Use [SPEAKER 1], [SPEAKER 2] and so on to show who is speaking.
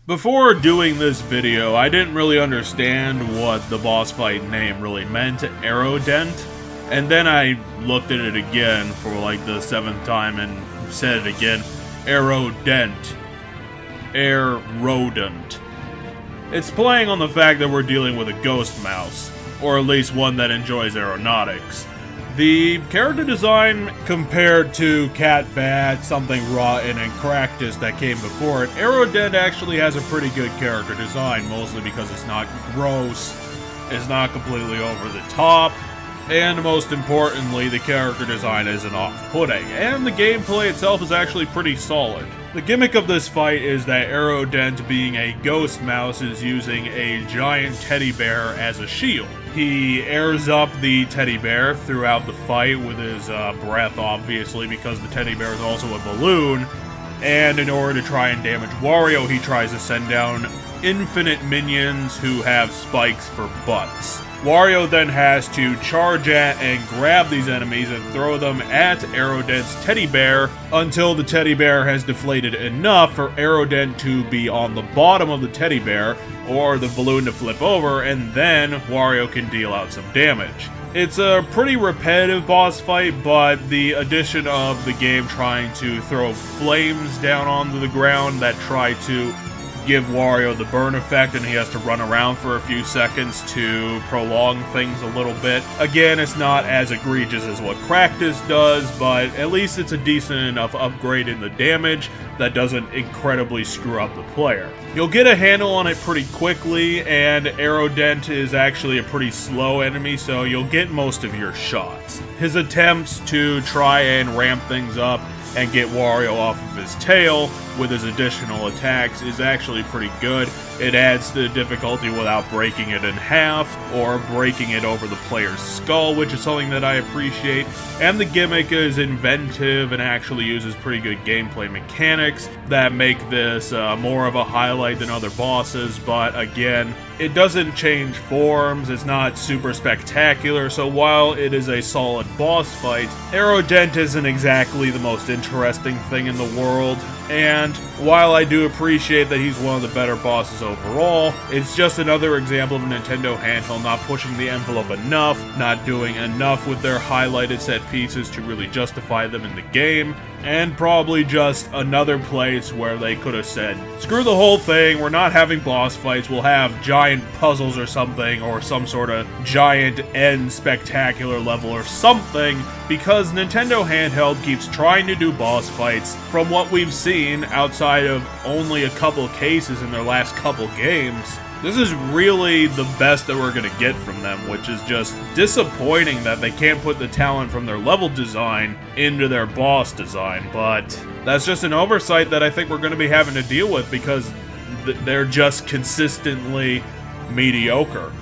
[SPEAKER 1] Before doing this video, I didn't really understand what the boss fight name really meant, Aerodent, and then I looked at it again for like the 7th time and said it again, Aerodent. Aerodent. It's playing on the fact that we're dealing with a ghost mouse, or at least one that enjoys aeronautics. The character design, compared to Cat Bat, Something Rotten, and Cractus that came before it, Aerodent actually has a pretty good character design, mostly because it's not gross, it's not completely over the top, and most importantly, the character design isn't off-putting, and the gameplay itself is actually pretty solid. The gimmick of this fight is that Aerodent, being a ghost mouse, is using a giant teddy bear as a shield. He airs up the teddy bear throughout the fight with his breath, obviously, because the teddy bear is also a balloon, and in order to try and damage Wario, he tries to send down infinite minions who have spikes for butts. Wario then has to charge at and grab these enemies and throw them at Aerodent's teddy bear until the teddy bear has deflated enough for Aerodent to be on the bottom of the teddy bear or the balloon to flip over, and then Wario can deal out some damage. It's a pretty repetitive boss fight, but the addition of the game trying to throw flames down onto the ground that try to give Wario the burn effect, and he has to run around for a few seconds to prolong things a little bit. Again, it's not as egregious as what Cractus does, but at least it's a decent enough upgrade in the damage that doesn't incredibly screw up the player. You'll get a handle on it pretty quickly, and Aerodent is actually a pretty slow enemy, so you'll get most of your shots. His attempts to try and ramp things up and get Wario off of his tail with his additional attacks is actually pretty good. It adds to the difficulty without breaking it in half or breaking it over the player's skull, which is something that I appreciate. And the gimmick is inventive and actually uses pretty good gameplay mechanics that make this more of a highlight than other bosses, but again, it doesn't change forms, it's not super spectacular, so while it is a solid boss fight, Aerodent isn't exactly the most interesting thing in the world, and while I do appreciate that he's one of the better bosses overall, it's just another example of a Nintendo handheld not pushing the envelope enough, not doing enough with their highlighted set pieces to really justify them in the game, and probably just another place where they could have said, screw the whole thing, we're not having boss fights, we'll have giant puzzles or something, or some sort of giant end spectacular level or something, because Nintendo handheld keeps trying to do boss fights. From what we've seen, outside of only a couple cases in their last couple games, this is really the best that we're going to get from them, which is just disappointing that they can't put the talent from their level design into their boss design, but that's just an oversight that I think we're going to be having to deal with because they're just consistently mediocre.